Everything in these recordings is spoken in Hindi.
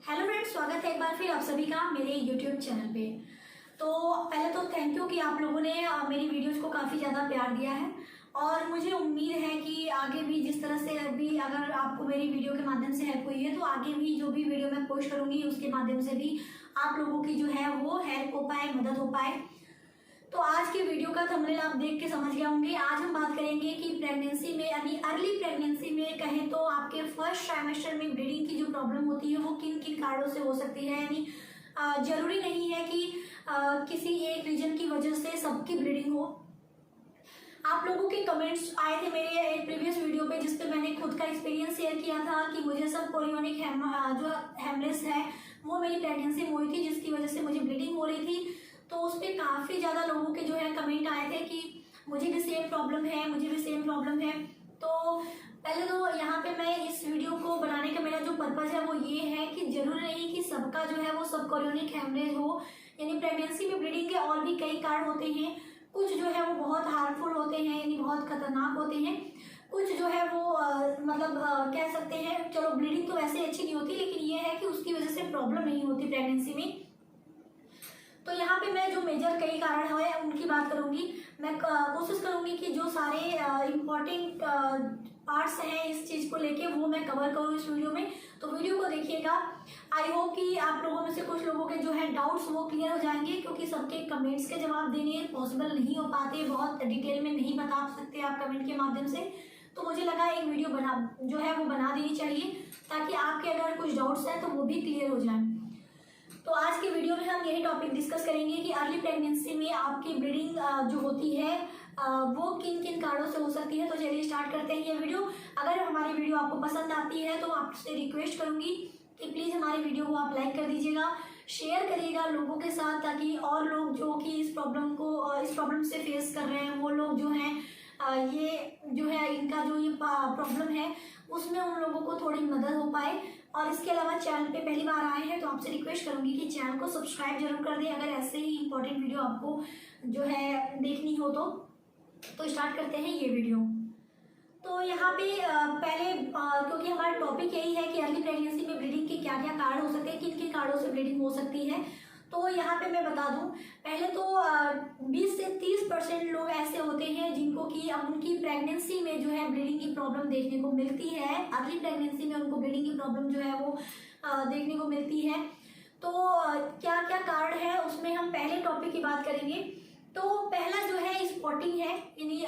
हेलो फ्रेंड्स, स्वागत है एक बार फिर आप सभी का मेरे यूट्यूब चैनल पे। तो पहले तो थैंक यू कि आप लोगों ने मेरी वीडियोस को काफ़ी ज़्यादा प्यार दिया है और मुझे उम्मीद है कि आगे भी जिस तरह से अभी अगर आपको मेरी वीडियो के माध्यम से हेल्प हुई है तो आगे भी जो भी वीडियो मैं पोस्ट करूँगी उसके माध्यम से भी आप लोगों की जो है वो हेल्प हो पाए, मदद हो पाए। तो आज के वीडियो का थंबनेल आप देख के समझ गए होंगे। आज हम बात करेंगे कि प्रेगनेंसी में यानी अर्ली प्रेगनेंसी में कहें तो आपके फर्स्ट ट्राइमेस्टर में ब्लीडिंग की जो प्रॉब्लम होती है वो किन किन कारणों से हो सकती है। यानी जरूरी नहीं है कि किसी एक रीजन की वजह से सबकी ब्लीडिंग हो। आप लोगों के कमेंट्स आए थे मेरे एक प्रीवियस वीडियो पे जिसपे मैंने खुद का एक्सपीरियंस शेयर किया था कि मुझे सब कोरियोनिक जो हेमरेज है वो मेरी प्रेगनेंसी में हुई थी जिसकी वजह से मुझे ब्लीडिंग हो रही थी। तो उस पर काफ़ी ज़्यादा लोगों के जो है कमेंट आए थे कि मुझे भी सेम प्रॉब्लम है, मुझे भी सेम प्रॉब्लम है। तो पहले तो यहाँ पे मैं इस वीडियो को बनाने का मेरा जो पर्पज़ है वो ये है कि जरूरी नहीं कि सबका जो है वो सब कोरियोनिक हेमरेज हो। यानी प्रेगनेंसी में ब्लीडिंग के और भी कई कारण होते हैं। कुछ जो है वो बहुत हार्मफुल होते हैं यानी बहुत खतरनाक होते हैं। कुछ जो है वो कह सकते हैं चलो ब्लीडिंग तो वैसे अच्छी नहीं होती लेकिन ये है कि उसकी वजह से प्रॉब्लम नहीं होती प्रेगनेंसी में। तो यहाँ पे मैं जो मेजर कई कारण है उनकी बात करूंगी। मैं कोशिश करूंगी कि जो सारे इम्पोर्टेंट पार्ट्स हैं इस चीज़ को लेके वो मैं कवर करूँ इस वीडियो में। तो वीडियो को देखिएगा। आई होप कि आप लोगों में से कुछ लोगों के जो है डाउट्स वो क्लियर हो जाएंगे क्योंकि सबके कमेंट्स के जवाब देने पॉसिबल नहीं हो पाते, बहुत डिटेल में नहीं बता सकते आप कमेंट के माध्यम से। तो मुझे लगा एक वीडियो बना देनी चाहिए ताकि आपके अगर कुछ डाउट्स हैं तो वो भी क्लियर हो जाए। तो आज की वीडियो में हम यही टॉपिक डिस्कस करेंगे कि अर्ली प्रेगनेंसी में आपकी ब्लीडिंग जो होती है वो किन किन कारणों से हो सकती है। तो चलिए स्टार्ट करते हैं ये वीडियो। अगर हमारी वीडियो आपको पसंद आती है तो आपसे रिक्वेस्ट करूंगी कि प्लीज़ हमारी वीडियो को आप लाइक कर दीजिएगा, शेयर करिएगा लोगों के साथ ताकि और लोग जो कि इस प्रॉब्लम से फेस कर रहे हैं वो लोग जो हैं ये जो है इनका जो ये प्रॉब्लम है उसमें उन लोगों को थोड़ी मदद हो पाए। और इसके अलावा चैनल पे पहली बार आए हैं तो आपसे रिक्वेस्ट करूंगी कि चैनल को सब्सक्राइब जरूर कर दें अगर ऐसे ही इंपॉर्टेंट वीडियो आपको जो है देखनी हो तो स्टार्ट करते हैं ये वीडियो। तो यहाँ पे पहले क्योंकि हमारा टॉपिक यही है कि अर्ली प्रेगनेंसी में ब्लीडिंग के क्या क्या कारण हो सकते हैं, किन किन कारणों से ब्लीडिंग हो सकती है। तो यहाँ पे मैं बता दूं, पहले तो 20 से 30% लोग ऐसे होते हैं जिनको कि उनकी प्रेगनेंसी में जो है ब्लीडिंग की प्रॉब्लम देखने को मिलती है। अर्ली प्रेगनेंसी में उनको ब्लीडिंग की प्रॉब्लम जो है वो देखने को मिलती है। तो क्या क्या कारण है उसमें हम पहले टॉपिक की बात करेंगे। तो पहला जो है स्पॉटिंग है, यानी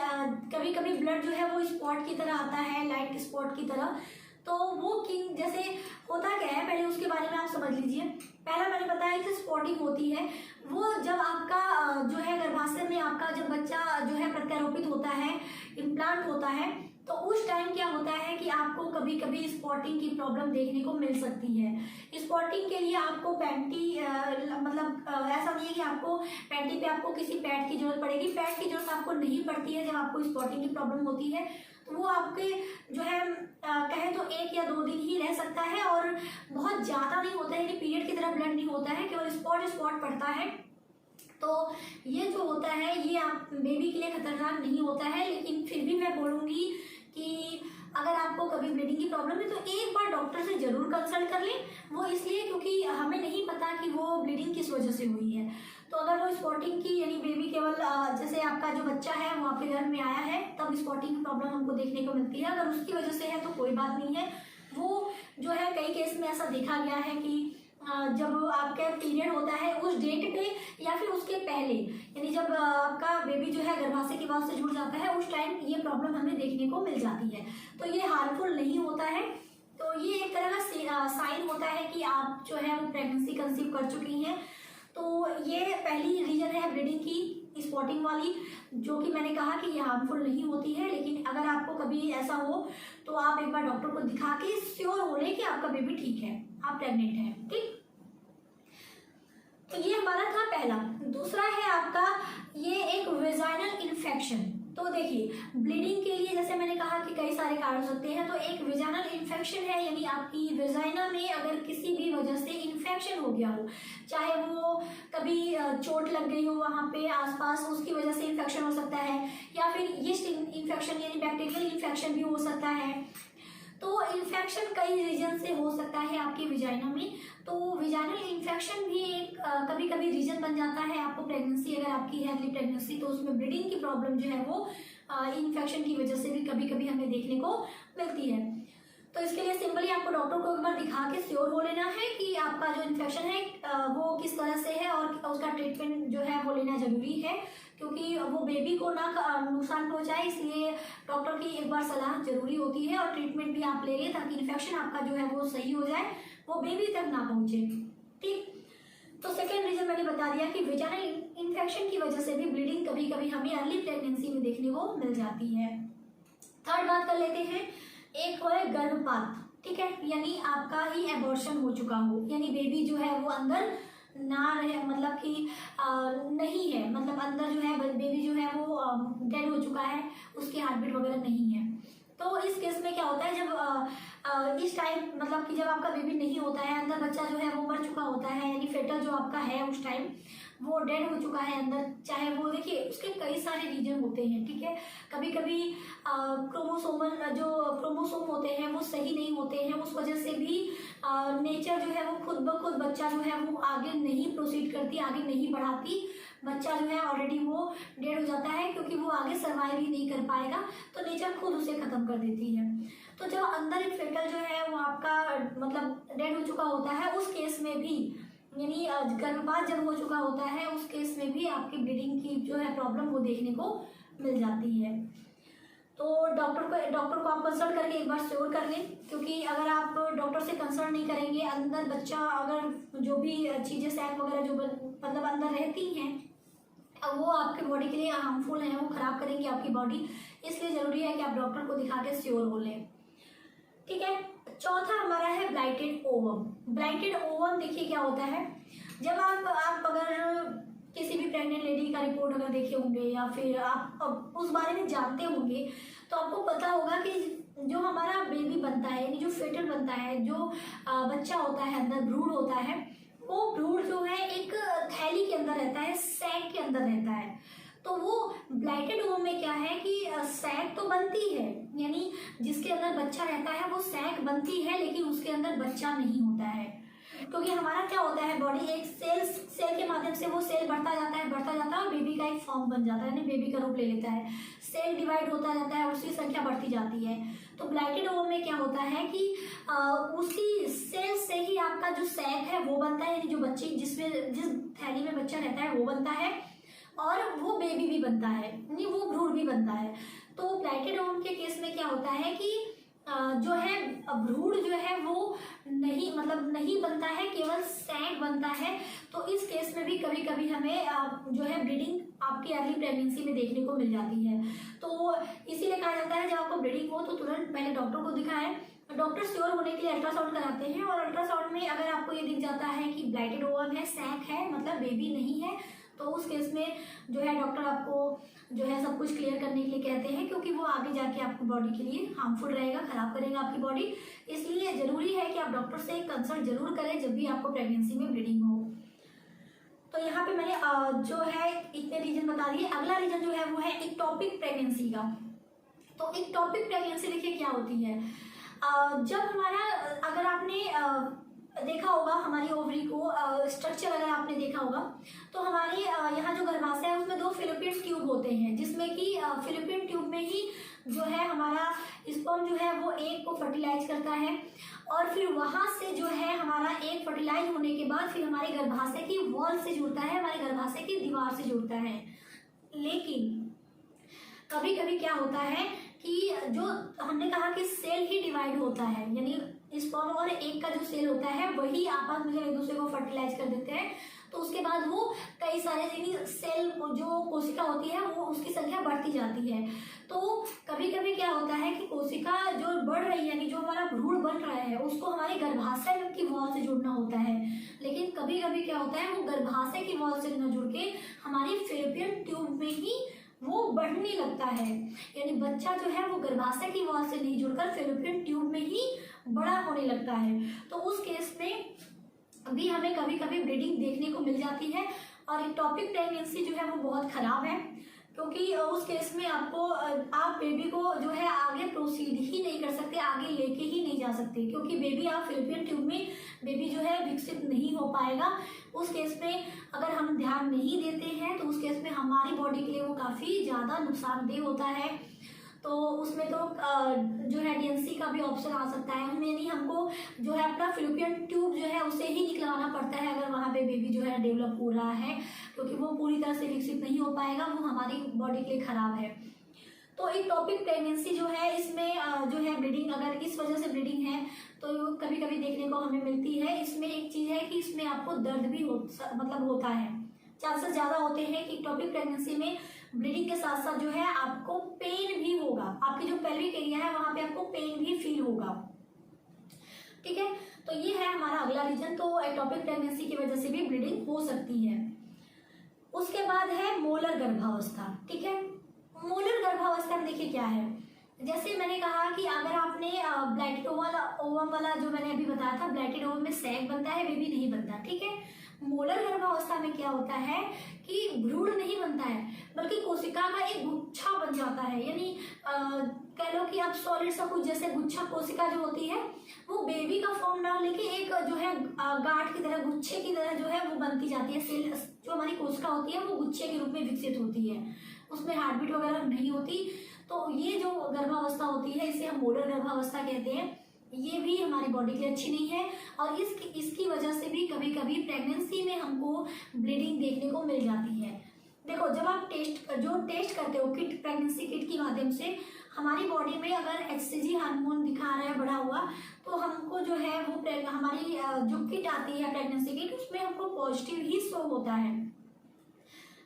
कभी कभी ब्लड जो है वो स्पॉट की तरह आता है, लाइट स्पॉट की तरह। तो वो किंग जैसे होता क्या है पहले उसके बारे में आप समझ लीजिए। पहला मैंने बताया कि स्पॉटिंग होती है वो जब आपका जो है गर्भाशय में आपका जब बच्चा जो है प्रत्यारोपित होता है, इम्प्लांट होता है, तो उस टाइम क्या होता है कि आपको कभी कभी स्पॉटिंग की प्रॉब्लम देखने को मिल सकती है। स्पॉटिंग के लिए आपको पैंटी ऐसा नहीं है कि आपको पैंटी पे आपको किसी पैड की जरूरत पड़ेगी। पैड की जरूरत आपको नहीं पड़ती है जब आपको स्पॉटिंग की प्रॉब्लम होती है। तो वो आपके जो है कहें तो 1 या 2 दिन ही रह सकता है और बहुत ज़्यादा नहीं होता है, यानी पीरियड की तरह ब्लड नहीं होता है, केवल स्पॉट पड़ता है। तो ये जो होता है ये आप बेबी के लिए खतरनाक नहीं होता है, लेकिन फिर भी मैं बोलूँगी कि अगर आपको कभी ब्लीडिंग की प्रॉब्लम है तो एक बार डॉक्टर से जरूर कंसल्ट कर लें। वो इसलिए क्योंकि हमें नहीं पता कि वो ब्लीडिंग किस वजह से हुई है। तो अगर वो स्पॉटिंग की यानी बेबी केवल जैसे आपका जो बच्चा है वो आपके घर में आया है तब स्पॉटिंग की प्रॉब्लम हमको देखने को मिलती है। अगर उसकी वजह से है तो कोई बात नहीं है। वो जो है कई केस में ऐसा देखा गया है कि जब आपका पीरियड होता है उस डेट पे या फिर उसके पहले, यानी जब आपका बेबी जो है गर्भाशय की वाल से जुड़ जाता है उस टाइम ये प्रॉब्लम हमें देखने को मिल जाती है। तो ये हार्मफुल नहीं होता है। तो ये एक तरह का साइन होता है कि आप जो है वो प्रेगनेंसी कंसीव कर चुकी हैं। तो ये पहली रीजन है ब्लीडिंग की स्पॉटिंग वाली, जो कि मैंने कहा कि ये हार्मफुल नहीं होती है। लेकिन अगर आपको कभी ऐसा हो तो आप एक बार डॉक्टर को दिखा के श्योर हो लें कि आपका बेबी ठीक है, आप प्रेग्नेंट हैं। ठीक, तो ये हमारा था पहला। दूसरा है आपका ये एक वेजाइनल इन्फेक्शन। तो देखिए ब्लीडिंग के लिए जैसे मैंने कहा कि कई सारे कारण हो सकते हैं। तो एक वेजाइनल इन्फेक्शन है, यानी आपकी वेजाइना में अगर किसी भी वजह से इन्फेक्शन हो गया हो, चाहे वो कभी चोट लग गई हो वहाँ पे आसपास, उसकी वजह से इन्फेक्शन हो सकता है, या फिर यीस्ट इन्फेक्शन यानी बैक्टीरियल इन्फेक्शन भी हो सकता है। तो इन्फेक्शन कई रीजन से हो सकता है आपके विजाइना में। तो विजाइनल इन्फेक्शन भी एक कभी कभी रीजन बन जाता है आपको प्रेगनेंसी अगर आपकी है अर्ली प्रेगनेंसी तो उसमें ब्लीडिंग की प्रॉब्लम जो है वो इन्फेक्शन की वजह से भी कभी कभी हमें देखने को मिलती है। तो इसके लिए सिंपली आपको डॉक्टर को एक बार दिखा के श्योर हो लेना है कि आपका जो इन्फेक्शन है वो किस तरह से है और उसका ट्रीटमेंट जो है वो लेना जरूरी है, क्योंकि वो बेबी को ना नुकसान पहुंचाए, इसलिए डॉक्टर की एक बार सलाह जरूरी होती है और ट्रीटमेंट भी आप ले लें ताकि इन्फेक्शन आपका जो है वो सही हो जाए, वो बेबी तक ना पहुंचे। ठीक, तो सेकेंड रीजन मैंने बता दिया कि वेजाइनल इन्फेक्शन की वजह से भी ब्लीडिंग कभी कभी हमें अर्ली प्रेगनेंसी में देखने को मिल जाती है। थर्ड बात कर लेते हैं, एक है गर्भपात। ठीक है, यानी आपका ही एबॉर्शन हो चुका हो, यानी बेबी जो है वो अंदर ना रहे, मतलब कि नहीं है, मतलब अंदर जो है बेबी जो है वो डेड हो चुका है, उसकी हार्टबीट वगैरह नहीं है। तो इस केस में क्या होता है, जब इस टाइम मतलब कि जब आपका बेबी नहीं होता है, अंदर बच्चा जो है वो मर चुका होता है, यानी फेटल जो आपका है उस टाइम वो डेड हो चुका है अंदर, चाहे वो देखिए उसके कई सारे रीजन होते हैं। ठीक है, कभी कभी क्रोमोसोमल जो क्रोमोसोम होते हैं वो सही नहीं होते हैं, उस वजह से भी नेचर जो है वो खुद ब खुद बच्चा जो है वो आगे नहीं प्रोसीड करती, आगे नहीं बढ़ाती, बच्चा जो है ऑलरेडी वो डेड हो जाता है, क्योंकि वो आगे सर्वाइव ही नहीं कर पाएगा, तो नेचर खुद उसे खत्म कर देती है। तो जब अंदर एक फेटल जो है वो आपका मतलब डेड हो चुका होता है, उस केस में भी यानी गर्भपात जब हो चुका होता है उस केस में भी आपकी ब्लीडिंग की जो है प्रॉब्लम वो देखने को मिल जाती है। तो डॉक्टर को आप कंसल्ट करके एक बार श्योर कर लें, क्योंकि अगर आप डॉक्टर से कंसल्ट नहीं करेंगे, अंदर बच्चा अगर जो भी चीज़ें सैक वगैरह जो मतलब अंदर रहती हैं अब वो आपके बॉडी के लिए हार्मफुल हैं, वो खराब करेंगी आपकी बॉडी, इसलिए ज़रूरी है कि आप डॉक्टर को दिखा के श्योर हो लें। ठीक है, चौथा हमारा है ब्लाइटेड ओवम। ब्लाइटेड ओवम देखिए क्या होता है, जब आप अगर किसी भी प्रेग्नेंट लेडी का रिपोर्ट अगर देखे होंगे या फिर आप उस बारे में जानते होंगे, तो आपको पता होगा कि जो हमारा बेबी बनता है, यानी जो फेटल बनता है, जो बच्चा होता है अंदर भ्रूण होता है, वो भ्रूण जो है एक थैली के अंदर रहता है, सैक के अंदर रहता है। तो वो ब्लाइटेड ओवम में क्या है कि सैक तो बनती है, यानी जिसके अंदर बच्चा रहता है वो सैक बनती है, लेकिन उसके अंदर बच्चा नहीं होता है, क्योंकि हमारा क्या होता है बॉडी एक सेल के माध्यम से वो सेल बढ़ता जाता है और बेबी का एक फॉर्म बन जाता है, यानी बेबी का रूप ले लेता है, सेल डिवाइड होता जाता है और उसकी संख्या बढ़ती जाती है। तो ब्लाइटेड ओवम में क्या होता है कि उसी सेल से ही आपका जो सैक है वो बनता है, यानी जो बच्चे जिस थैली में बच्चा रहता है वो बनता है, और वो बेबी भी बनता है, यानी वो भ्रूण भी बनता है। तो ब्लाइटेड ओवम के केस में क्या होता है कि जो है भ्रूण जो है वो नहीं बनता है, केवल सैक बनता है। तो इस केस में भी कभी कभी हमें जो है ब्लीडिंग आपकी अर्ली प्रेगनेंसी में देखने को मिल जाती है। तो इसीलिए कहा जाता है जब आपको ब्लीडिंग हो तो तुरंत पहले डॉक्टर को दिखाएं। डॉक्टर श्योर होने के लिए अल्ट्रासाउंड कराते हैं, और अल्ट्रासाउंड में अगर आपको ये दिख जाता है कि ब्लाइटेड ओवम है, सैक है, मतलब बेबी नहीं है, तो उस केस में जो है डॉक्टर आपको जो है सब कुछ क्लियर करने के लिए कहते हैं, क्योंकि वो आगे जाके आपकी बॉडी के लिए हार्मफुल रहेगा, खराब करेगा आपकी बॉडी। इसलिए जरूरी है कि आप डॉक्टर से कंसल्ट जरूर करें जब भी आपको प्रेगनेंसी में ब्लीडिंग हो। तो यहाँ पे मैंने जो है इतने रीजन बता दिए। अगला रीजन जो है वो है इक्टोपिक प्रेगनेंसी का। तो इक्टोपिक प्रेगनेंसी देखिए क्या होती है, जब हमारा अगर आपने देखा होगा हमारी ओवरी को स्ट्रक्चर अगर आपने देखा होगा, तो हमारे यहाँ जो गर्भाशय है उसमें 2 फिलिपिन ट्यूब होते हैं, जिसमें कि फिलिपिन ट्यूब में ही जो है हमारा स्पर्म जो है वो एग को फर्टिलाइज करता है, और फिर वहाँ से जो है हमारा एग फर्टिलाइज होने के बाद फिर हमारे गर्भाशय की वॉल से जुड़ता है, हमारे गर्भाशय की दीवार से जुड़ता है। लेकिन कभी कभी क्या होता है कि जो हमने कहा कि सेल ही डिवाइड होता है, यानी स्पर्म और एग का जो सेल होता है वही आपस में एक दूसरे को फर्टिलाइज कर देते हैं, तो उसके बाद वो कई सारे सेल जो कोशिका होती है वो उसकी संख्या बढ़ती जाती है। तो कभी कभी क्या होता है कि कोशिका जो बढ़ रही है, यानी जो हमारा भ्रूण बन रहा है, उसको हमारे गर्भाशय की वॉल से जुड़ना होता है, लेकिन कभी कभी क्या होता है वो गर्भाशय की वॉल से न जुड़ के हमारी फैलोपियन ट्यूब में ही वो बढ़ने लगता है, यानी बच्चा जो है वो गर्भाशय की वॉल से नहीं जुड़कर फैलोपियन ट्यूब में ही बड़ा होने लगता है। तो उस केस में भी हमें कभी कभी ब्लीडिंग देखने को मिल जाती है, और इक्टोपिक प्रेगनेंसी जो है वो बहुत खराब है, क्योंकि उस केस में आपको आप बेबी को जो है आगे प्रोसीड ही नहीं कर सकते, आगे लेके ही नहीं जा सकते, क्योंकि बेबी आप फैलोपियन ट्यूब में बेबी जो है विकसित नहीं हो पाएगा। उस केस में अगर हम ध्यान नहीं देते हैं तो उस केस में हमारी बॉडी के लिए वो काफ़ी ज़्यादा नुकसानदेह होता है। तो उसमें तो जो है डीएनसी का भी ऑप्शन आ सकता है, उसमें नहीं हमको जो है अपना फैलोपियन ट्यूब जो है उसे ही निकलवाना पड़ता है अगर वहाँ पे बेबी जो है डेवलप हो रहा है, क्योंकि वो पूरी तरह से विकसित नहीं हो पाएगा, वो हमारी बॉडी के लिए खराब है। तो एक टॉपिक प्रेगनेंसी जो है, इसमें जो है ब्लीडिंग, अगर इस वजह से ब्लीडिंग है तो कभी कभी देखने को हमें मिलती है। इसमें एक चीज़ है कि इसमें आपको दर्द भी होता है, चांसेस ज़्यादा होते हैं कि टॉपिक प्रेगनेंसी में ब्लीडिंग के साथ साथ जो है आपको पेन भी होगा, आपकी जो पेल्विक एरिया है वहाँ पे आपको पेन भी फील होगा। ठीक है, तो ये है हमारा अगला रीजन। तो एक्टोपिक प्रेगनेंसी की वजह से भी ब्लीडिंग हो सकती है। उसके बाद है मोलर गर्भावस्था। ठीक है, मोलर गर्भावस्था में देखिए क्या है, जैसे मैंने कहा कि अगर आपने ब्लाइटेड ओवम वाला जो मैंने अभी बताया था, ब्लाइटेड ओवम में सैक बनता है, बेबी नहीं बनता। ठीक है, मोलर गर्भावस्था में क्या होता है कि भ्रूण नहीं बनता है, बल्कि कोशिका का एक गुच्छा बन जाता है, यानी कह लो कि आप सॉलिड सा कुछ जैसे गुच्छा कोशिका जो होती है वो बेबी का फॉर्म ना लेके एक जो है गांठ की तरह, गुच्छे की तरह जो है वो बनती जाती है। सेल जो हमारी कोशिका होती है वो गुच्छे के रूप में विकसित होती है, उसमें हार्टबीट वगैरह नहीं होती। तो ये जो गर्भावस्था होती है इसे हम मोलर गर्भावस्था कहते हैं। ये भी हमारी बॉडी के लिए अच्छी नहीं है, और इसकी वजह से भी कभी कभी प्रेगनेंसी में हमको ब्लीडिंग देखने को मिल जाती है। देखो, जब आप टेस्ट करते हो किट, प्रेगनेंसी किट के माध्यम से हमारी बॉडी में अगर HCG हार्मोन दिखा रहा है बढ़ा हुआ, तो हमको जो है वो हमारी जो किट आती है प्रेगनेंसी किट, उसमें हमको पॉजिटिव ही शो होता है।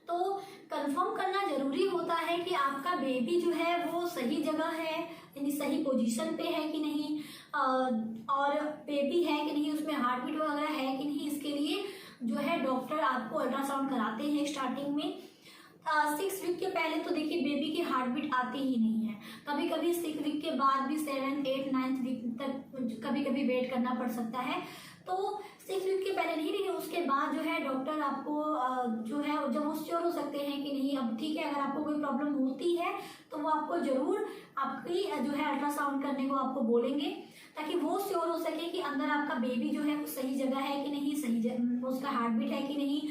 तो कंफर्म करना जरूरी होता है कि आपका बेबी जो है वो सही जगह है, यानी सही पोजीशन पे है कि नहीं, और बेबी है कि नहीं, उसमें हार्टबीट वगैरह है कि नहीं। इसके लिए जो है डॉक्टर आपको अल्ट्रासाउंड कराते हैं स्टार्टिंग में। 6 वीक के पहले तो देखिए बेबी की हार्टबीट आती ही नहीं है, कभी कभी 6 वीक के बाद भी 7, 8, 9 वीक तक कभी कभी वेट करना पड़ सकता है। तो 6 वीक के पहले नहीं, लेकिन उसके बाद जो है डॉक्टर आपको जो है जब वो श्योर हो सकते हैं कि नहीं अब ठीक है, अगर आपको कोई प्रॉब्लम होती है तो वो आपको जरूर आपकी जो है अल्ट्रासाउंड करने को आपको बोलेंगे, ताकि वो श्योर हो सके कि अंदर आपका बेबी जो है वो सही जगह है कि नहीं, उसका हार्टबीट है कि नहीं,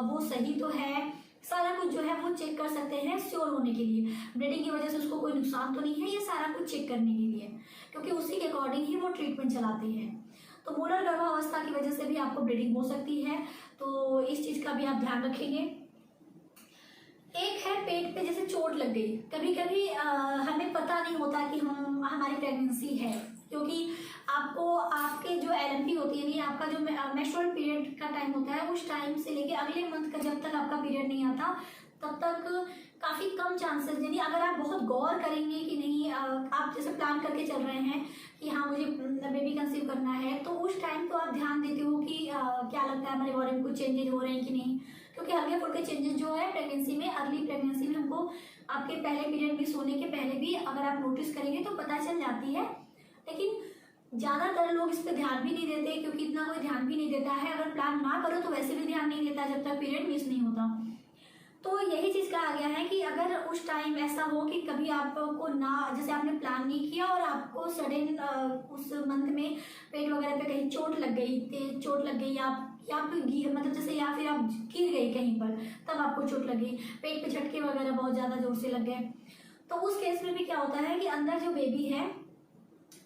वो सही तो है, सारा कुछ जो है वो चेक कर सकते हैं श्योर होने के लिए। ब्लीडिंग की वजह से उसको कोई नुकसान तो नहीं है, ये सारा कुछ चेक करने के लिए, क्योंकि उसी के अकॉर्डिंग ही वो ट्रीटमेंट चलाते हैं। तो मोलर गर्भावस्था की वजह से भी आपको ब्लीडिंग हो सकती है, तो इस चीज़ का भी आप ध्यान रखेंगे। एक है पेट पे जैसे चोट लग गई, कभी कभी हमें पता नहीं होता कि हमारी प्रेगनेंसी है, क्योंकि आपको आपके जो LMP होती है, नहीं आपका जो मेंस्ट्रुअल पीरियड का टाइम होता है, उस टाइम से लेके अगले मंथ का जब तक आपका पीरियड नहीं आता तब तक काफ़ी कम चांसेस, यानी अगर आप बहुत गौर करेंगे कि नहीं, आप जैसे प्लान करके चल रहे हैं कि हाँ मुझे बेबी कंसीव करना है, तो उस टाइम तो आप ध्यान देते हो कि क्या लगता है हमारे बॉडी में कुछ चेंजेस हो रहे हैं कि नहीं, क्योंकि हल्के फुल्के चेंजेस जो है प्रेगनेंसी में, अर्ली प्रेगनेंसी में हमको आपके पहले पीरियड मिस होने के पहले भी अगर आप नोटिस करेंगे तो पता चल जाती है। लेकिन ज़्यादातर लोग इस पर ध्यान भी नहीं देते, क्योंकि इतना कोई ध्यान भी नहीं देता है। अगर प्लान ना करो तो वैसे भी ध्यान नहीं देता जब तक पीरियड मिस नहीं होता। तो यही चीज़ कहा गया है कि अगर उस टाइम ऐसा हो कि कभी आपको ना, जैसे आपने प्लान नहीं किया और आपको सडन उस मंथ में पेट वगैरह पे कहीं चोट लग गई, तेज चोट लग गई, या फिर मतलब जैसे या फिर आप गिर गई कहीं पर, तब आपको चोट लगी, पेट पे झटके वगैरह बहुत ज़्यादा जोर से लग गए, तो उस केस में भी क्या होता है कि अंदर जो बेबी है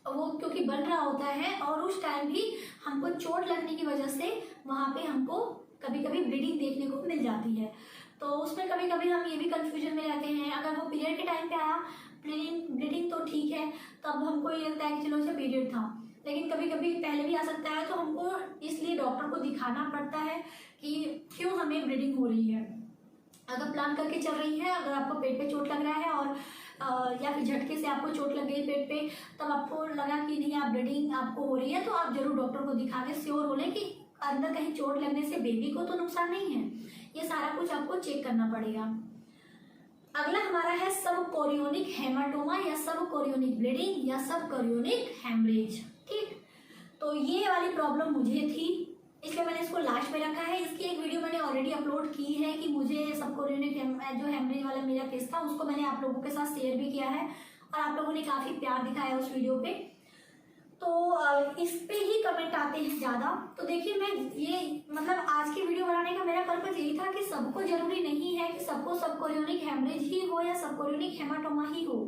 वो क्योंकि बन रहा होता है, और उस टाइम भी हमको चोट लगने की वजह से वहाँ पे हमको कभी कभी ब्लीडिंग देखने को मिल जाती है। तो उसमें कभी कभी हम ये भी कंफ्यूजन में रहते हैं, अगर वो पीरियड के टाइम पे आया ब्लीडिंग तो ठीक है, तब हमको ये लगता है कि चलो अच्छा पीरियड था, लेकिन कभी कभी पहले भी आ सकता है, तो हमको इसलिए डॉक्टर को दिखाना पड़ता है कि क्यों हमें ब्लीडिंग हो रही है। अगर प्लान करके चल रही है, अगर आपको पेट पे चोट लग रहा है और या फिर झटके से आपको चोट लग गई पेट पे, तब आपको लगा कि नहीं आप ब्लीडिंग आपको हो रही है, तो आप जरूर डॉक्टर को दिखा के श्योर हो लें कि अंदर कहीं चोट लगने से बेबी को तो नुकसान नहीं है। ये सारा कुछ आपको चेक करना पड़ेगा। अगला हमारा है सब कोरियोनिक हेमाटोमा या सब कोरियोनिक ब्लीडिंग या सब कोरियोनिक हेमरेज। ठीक, तो ये वाली प्रॉब्लम मुझे थी, इसलिए मैंने इसको लास्ट में रखा है। इसकी एक वीडियो मैंने ऑलरेडी अपलोड की है कि मुझे सबकोरियोनिक जो हेमरेज वाला मेरा केस था उसको मैंने आप लोगों के साथ शेयर भी किया है और आप लोगों ने काफ़ी प्यार दिखाया उस वीडियो पे। तो इस पे ही कमेंट आते हैं ज़्यादा। तो देखिए, मैं ये मतलब आज की वीडियो बनाने का मेरा पर्पज यही था कि सबको जरूरी नहीं है कि सबको सबकोरियोनिक हेमरेज ही हो या सबकोरियोनिक हेमाटोमा ही हो,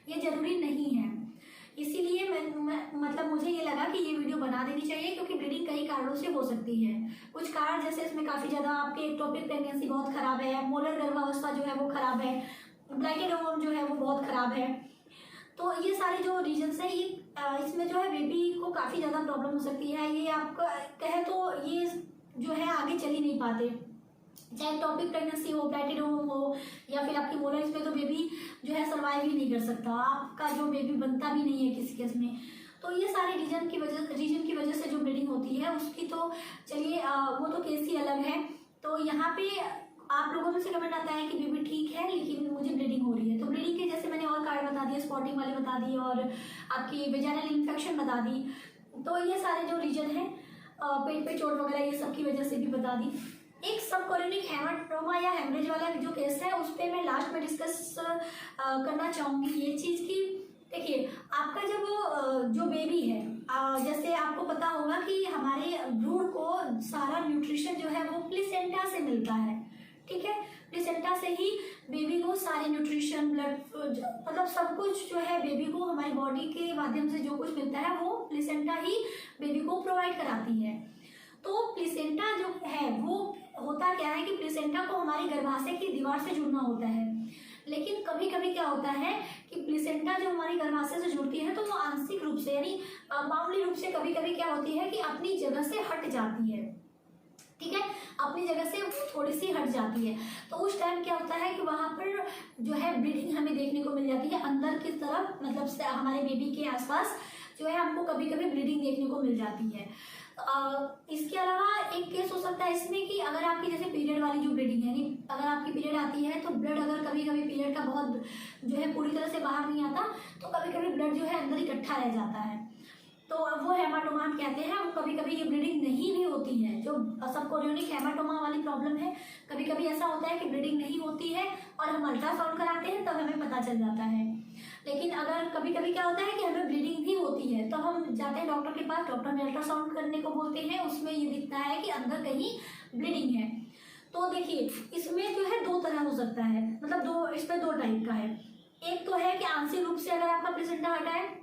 ये जरूरी नहीं है। इसीलिए मैं मतलब मुझे ये लगा कि ये वीडियो बना देनी चाहिए, क्योंकि ब्लीडिंग कई कारणों से हो सकती है। कुछ कारण जैसे इसमें काफ़ी ज़्यादा आपके एक्टोपिक प्रेगनेंसी बहुत खराब है, मोलर गर्भावस्था जो है वो खराब है, ब्लैकेट ओवम जो है वो बहुत खराब है। तो ये सारे जो रीजन्स हैं, ये इसमें जो है बेबी को काफ़ी ज़्यादा प्रॉब्लम हो सकती है। ये आपको कहे तो ये जो है आगे चल ही नहीं पाते, चाहे टॉपिक प्रेगनेंसी हो, ब्लैकेट ओवम हो या फिर आपकी मोलर, इसमें तो बेबी जो है सर्वाइव ही नहीं कर सकता, आपका जो बेबी बनता भी नहीं है किसी केस में। तो ये सारे रीजन की वजह से जो ब्लीडिंग होती है उसकी तो चलिए वो तो केस ही अलग है। तो यहाँ पे आप लोगों में से कमेंट आता है कि बेबी ठीक है लेकिन मुझे ब्लीडिंग हो रही है। तो ब्लीडिंग के जैसे मैंने और कारण बता दिए, स्पॉटिंग वाले बता दिए और आपकी वेजाइनल इन्फेक्शन बता दी। तो ये सारे जो रीजन है, पेट पे चोट वगैरह, ये सब की वजह से भी बता दी। एक सबकोरियोनिक हेमाटोमा या हेमरेज वाला जो केस है उस पर मैं लास्ट में डिस्कस करना चाहूँगी ये चीज़ की। देखिए, आपका जब जो बेबी है, जैसे आपको पता होगा कि हमारे भ्रूण को सारा न्यूट्रिशन जो है वो प्लेसेंटा से मिलता है, ठीक है। प्लेसेंटा से ही बेबी को सारे न्यूट्रिशन, ब्लड, मतलब सब कुछ जो है बेबी को हमारी बॉडी के माध्यम से जो कुछ मिलता है वो प्लेसेंटा ही बेबी को प्रोवाइड कराती है। तो प्लेसेंटा जो है वो होता क्या है कि प्लेसेंटा को हमारी गर्भाशय की दीवार से जुड़ना होता है, लेकिन कभी कभी क्या होता है कि प्लेसेंटा जो हमारी गर्भाशय से जुड़ती है तो वो आंशिक रूप से यानी मामूली रूप से कभी कभी क्या होती है कि अपनी जगह से हट जाती है, ठीक है, अपनी जगह से थोड़ी सी हट जाती है। तो उस टाइम क्या होता है कि वहाँ पर जो है ब्लीडिंग हमें देखने को मिल जाती है अंदर की तरफ, मतलब हमारे बेबी के आसपास जो है हमको कभी कभी ब्लीडिंग देखने को मिल जाती है। इसके अलावा एक केस हो सकता है इसमें कि अगर आपकी जैसे पीरियड वाली जो ब्लीडिंग है, यानी अगर आपकी पीरियड आती है तो ब्लड अगर कभी कभी पीरियड का बहुत जो है पूरी तरह से बाहर नहीं आता तो कभी कभी ब्लड जो है अंदर इकट्ठा रह जाता है, तो वो हेमाटोमा हम कहते हैं। वो कभी कभी ये ब्लीडिंग नहीं भी होती है, जो सबकोरियोनिक हेमाटोमा वाली प्रॉब्लम है, कभी कभी ऐसा होता है कि ब्लीडिंग नहीं होती है और हम अल्ट्रासाउंड कराते हैं तब हमें पता चल जाता है। लेकिन अगर कभी कभी क्या होता है कि हमें ब्लीडिंग भी होती है तो हम जाते हैं डॉक्टर के पास, डॉक्टर ने अल्ट्रासाउंड करने को बोलते हैं, उसमें ये दिखता है कि अंदर कहीं ब्लीडिंग है। तो देखिए, इसमें जो है दो तरह हो सकता है, मतलब इसमें दो टाइप का है। एक तो है कि आंशिक रूप से अगर आपका प्लेसेंटा हटा है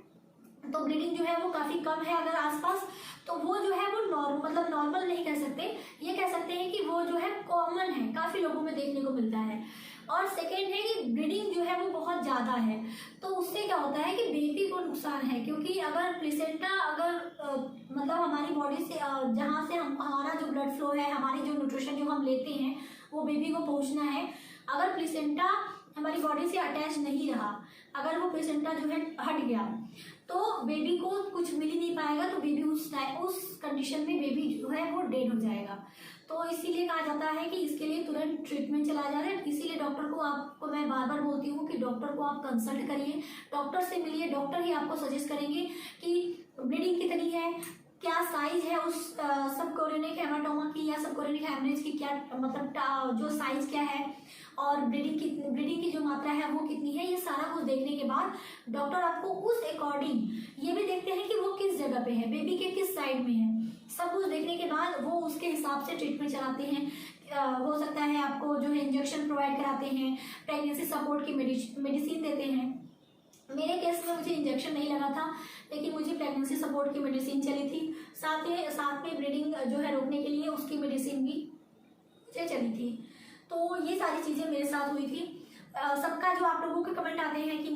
तो ब्लीडिंग जो है वो काफ़ी कम है अगर आसपास, तो वो जो है वो नॉर्मल नहीं कह सकते, ये कह सकते हैं कि वो जो है कॉमन है, काफ़ी लोगों में देखने को मिलता है। और सेकेंड है कि ब्लीडिंग जो है वो बहुत ज़्यादा है, तो उससे क्या होता है कि बेबी को नुकसान है, क्योंकि अगर प्लेसेंटा मतलब हमारी बॉडी से जहाँ से हमारा जो ब्लड फ्लो है, हमारी जो न्यूट्रिशन जो हम लेते हैं वो बेबी को पहुँचना है, अगर प्लेसेंटा हमारी बॉडी से अटैच नहीं रहा, अगर वो प्लेसेंटा जो है हट गया तो बेबी को कुछ मिल ही नहीं पाएगा, तो बेबी उस कंडीशन में बेबी जो है वो डेड हो जाएगा। तो इसीलिए कहा जाता है कि इसके लिए तुरंत ट्रीटमेंट चला जाए। इसीलिए डॉक्टर को आपको मैं बार बार बोलती हूँ कि डॉक्टर को आप कंसल्ट करिए, डॉक्टर से मिलिए, डॉक्टर ही आपको सजेस्ट करेंगे कि ब्लीडिंग कितनी है, क्या साइज है उस सबकोरियोनिक हेमाटोमा की या सबकोरियोनिक हेमरेज की, क्या मतलब जो साइज क्या है और ब्लीडिंग की जो मात्रा है वो कितनी है, ये सारा कुछ देखने के बाद डॉक्टर आपको उस अकॉर्डिंग ये भी देखते हैं कि वो किस जगह पे है, बेबी के किस साइड में है, सब कुछ देखने के बाद वो उसके हिसाब से ट्रीटमेंट चलाते हैं। हो सकता है आपको जो है इंजेक्शन प्रोवाइड कराते हैं, प्रेगनेंसी सपोर्ट की मेडिसिन देते हैं। मेरे केस में मुझे इंजेक्शन नहीं लगा था, लेकिन मुझे प्रेगनेंसी सपोर्ट की मेडिसिन चली थी, साथ में ब्लीडिंग जो है रोकने के लिए उसकी मेडिसिन भी मुझे चली थी। तो ये सारी चीज़ें मेरे साथ हुई थी। सबका जो आप लोगों के कमेंट आते हैं कि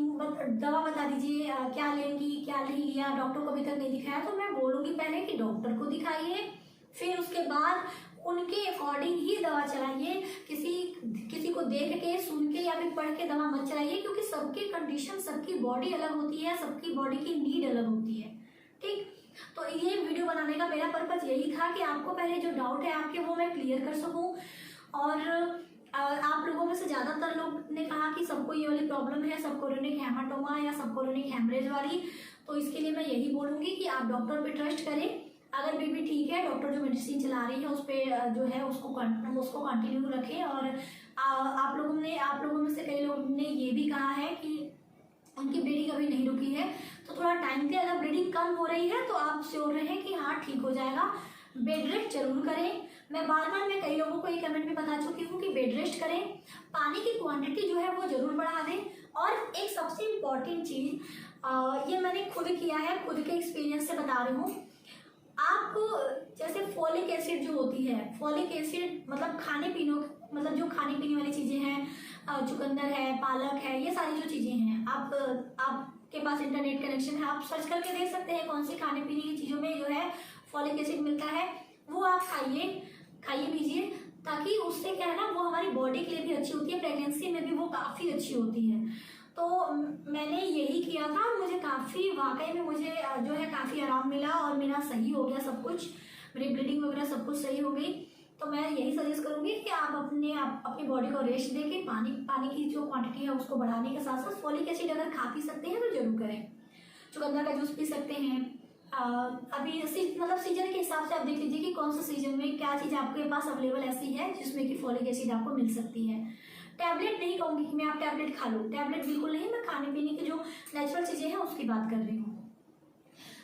दवा बता दीजिए क्या लेंगी क्या नहीं लिया, डॉक्टर को अभी तक नहीं दिखाया, तो मैं बोलूँगी पहले कि डॉक्टर को दिखाइए, फिर उसके बाद उनके अकॉर्डिंग ही दवा चलाइए। किसी को देख के, सुन के या फिर पढ़ के दवा मत चलाइए, क्योंकि सबकी कंडीशन, सबकी बॉडी अलग होती है, सबकी बॉडी की नीड अलग होती है, ठीक। तो ये वीडियो बनाने का मेरा पर्पज यही था कि आपको पहले जो डाउट है आपके वो मैं क्लियर कर सकूं। और आप लोगों में से ज़्यादातर लोग ने कहा कि सबको ये वाली प्रॉब्लम है, सबकोरियोनिक हेमाटोमा या सबकोरियोनिक हेमरेज वाली, तो इसके लिए मैं यही बोलूँगी कि आप डॉक्टर पे ट्रस्ट करें। अगर बेबी ठीक है है डॉक्टर जो मेडिसिन चला रही है उस पर जो है उसको कंटिन्यू रखें। और आप लोगों में से कई लोगों ने ये भी कहा है कि उनकी ब्लीडिंग अभी नहीं रुकी है, तो थोड़ा टाइम पे अगर ब्लीडिंग कम हो रही है तो आप श्योर रहें कि हाँ ठीक हो जाएगा। बेड रेस्ट जरूर करें। मैं कई लोगों को ये कमेंट में बता चुकी हूँ कि बेड रेस्ट करें, पानी की क्वांटिटी जो है वो जरूर बढ़ा दें। और एक सबसे इम्पॉर्टेंट चीज़, ये मैंने खुद किया है, खुद के एक्सपीरियंस से बता रही हूँ। आप जैसे फॉलिक एसिड जो होती है, फॉलिक एसिड मतलब जो खाने पीने वाली चीज़ें हैं, चुकंदर है, पालक है, ये सारी जो चीज़ें हैं, आपके पास इंटरनेट कनेक्शन है, आप सर्च करके देख सकते हैं कौन सी खाने पीने की चीज़ों में जो है फॉलिक एसिड मिलता है, वो आप खाइए पीजिए, ताकि उससे क्या है ना, वो हमारी बॉडी के लिए भी अच्छी होती है, प्रेगनेंसी में भी वो काफ़ी अच्छी होती है। तो मैंने यही किया था, मुझे काफ़ी वाकई में मुझे जो है काफ़ी आराम मिला और मेरा सही हो गया सब कुछ, मेरी ब्लीडिंग वगैरह सब कुछ सही हो गई। तो मैं यही सजेस्ट करूँगी कि आप अपनी बॉडी को रेस्ट देके पानी की जो क्वांटिटी है उसको बढ़ाने के साथ साथ फॉलिक एसिड अगर खा पी सकते हैं तो जरूर करें। चुकंदर का जूस पी सकते हैं। अभी सीजन के हिसाब से आप देख लीजिए कि कौन सा सीजन में क्या चीज़ आपके पास अवेलेबल ऐसी है जिसमें कि फॉलिक एसिड आपको मिल सकती है। टैबलेट नहीं कहूँगी कि मैं आप टैबलेट खा लो, टैबलेट बिल्कुल नहीं, मैं खाने पीने की जो नेचुरल चीज़ें हैं उसकी बात कर रही हूँ।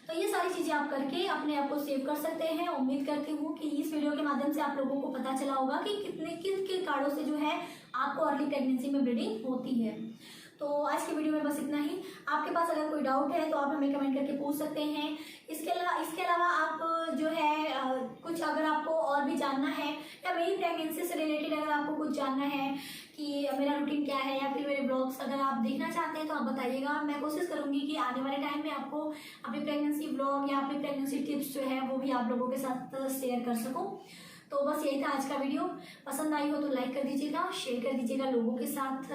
तो ये सारी चीज़ें आप करके अपने आप को सेव कर सकते हैं। उम्मीद करती हूँ कि इस वीडियो के माध्यम से आप लोगों को पता चला होगा कि किन कारणों से जो है आपको अर्ली प्रेगनेंसी में ब्लीडिंग होती है। तो आज की वीडियो में बस इतना ही। आपके पास अगर कोई डाउट है तो आप हमें कमेंट करके पूछ सकते हैं। इसके अलावा आप जो है कुछ अगर आपको और भी जानना है या मेरी प्रेगनेंसी से रिलेटेड अगर आपको कुछ जानना है कि मेरा रूटीन क्या है या फिर मेरे ब्लॉग्स अगर आप देखना चाहते हैं तो आप बताइएगा। मैं कोशिश करूंगी कि आने वाले टाइम में आपको अपनी प्रेगनेंसी ब्लॉग या अपनी प्रेगनेंसी टिप्स जो है वो भी आप लोगों के साथ शेयर कर सकूँ। तो बस यही था आज का वीडियो। पसंद आई हो तो लाइक कर दीजिएगा, शेयर कर दीजिएगा लोगों के साथ,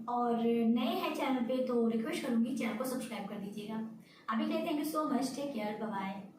और नए हैं चैनल पे तो रिक्वेस्ट करूंगी चैनल को सब्सक्राइब कर दीजिएगा। अभी के लिए thank you so much, take care, bye bye.